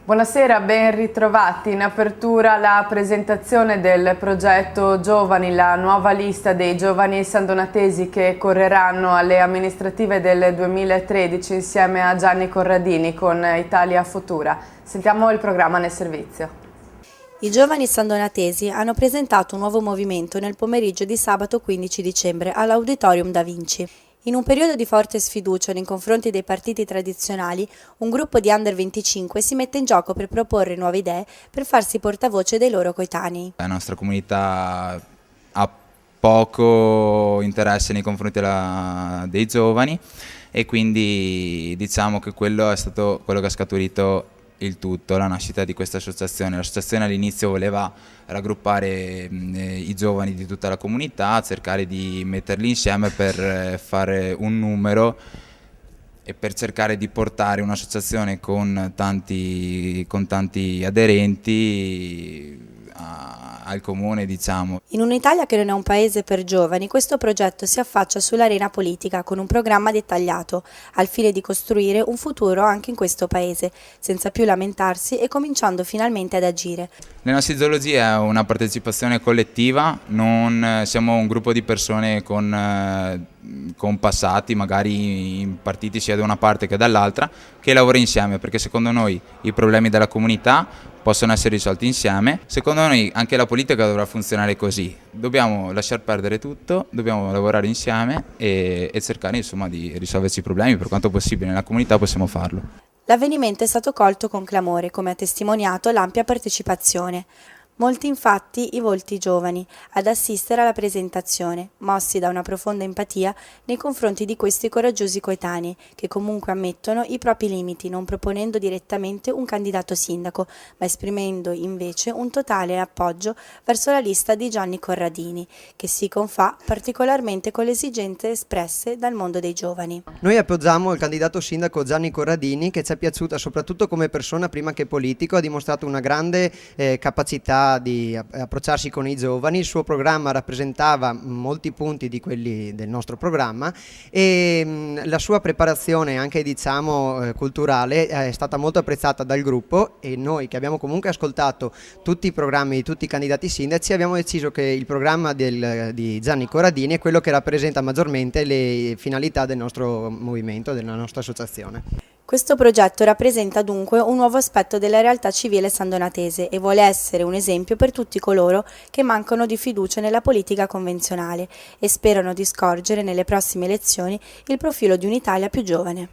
Buonasera, ben ritrovati. In apertura la presentazione del progetto Giovani, la nuova lista dei giovani sandonatesi che correranno alle amministrative del 2013 insieme a Gianni Corradini con Italia Futura. Sentiamo il programma nel servizio. I giovani sandonatesi hanno presentato un nuovo movimento nel pomeriggio di sabato 15 dicembre all'Auditorium Da Vinci. In un periodo di forte sfiducia nei confronti dei partiti tradizionali, un gruppo di under 25 si mette in gioco per proporre nuove idee per farsi portavoce dei loro coetanei. La nostra comunità ha poco interesse nei confronti dei giovani e quindi diciamo che quello è stato quello che ha scaturito il tutto, la nascita di questa associazione. L'associazione all'inizio voleva raggruppare i giovani di tutta la comunità, cercare di metterli insieme per fare un numero e per cercare di portare un'associazione con tanti aderenti al comune, diciamo. In un'Italia che non è un paese per giovani, questo progetto si affaccia sull'arena politica con un programma dettagliato, al fine di costruire un futuro anche in questo paese, senza più lamentarsi e cominciando finalmente ad agire. Le nostre ideologie è una partecipazione collettiva, non siamo un gruppo di persone con passati, magari in partiti sia da una parte che dall'altra, che lavora insieme, perché secondo noi i problemi della comunità possono essere risolti insieme. Secondo noi anche la politica dovrà funzionare così, dobbiamo lasciar perdere tutto, dobbiamo lavorare insieme e cercare insomma di risolverci i problemi per quanto possibile. Nella comunità possiamo farlo. L'avvenimento è stato colto con clamore, come ha testimoniato l'ampia partecipazione. Molti infatti i volti giovani ad assistere alla presentazione, mossi da una profonda empatia nei confronti di questi coraggiosi coetanei, che comunque ammettono i propri limiti, non proponendo direttamente un candidato sindaco, ma esprimendo invece un totale appoggio verso la lista di Gianni Corradini, che si confà particolarmente con le esigenze espresse dal mondo dei giovani. Noi appoggiamo il candidato sindaco Gianni Corradini, che ci è piaciuta soprattutto come persona prima che politico, ha dimostrato una grande capacità di approcciarsi con i giovani. Il suo programma rappresentava molti punti di quelli del nostro programma e la sua preparazione anche culturale è stata molto apprezzata dal gruppo, e noi che abbiamo comunque ascoltato tutti i programmi di tutti i candidati sindaci abbiamo deciso che il programma di Gianni Corradini è quello che rappresenta maggiormente le finalità del nostro movimento, della nostra associazione. Questo progetto rappresenta dunque un nuovo aspetto della realtà civile sandonatese e vuole essere un esempio per tutti coloro che mancano di fiducia nella politica convenzionale e sperano di scorgere nelle prossime elezioni il profilo di un'Italia più giovane.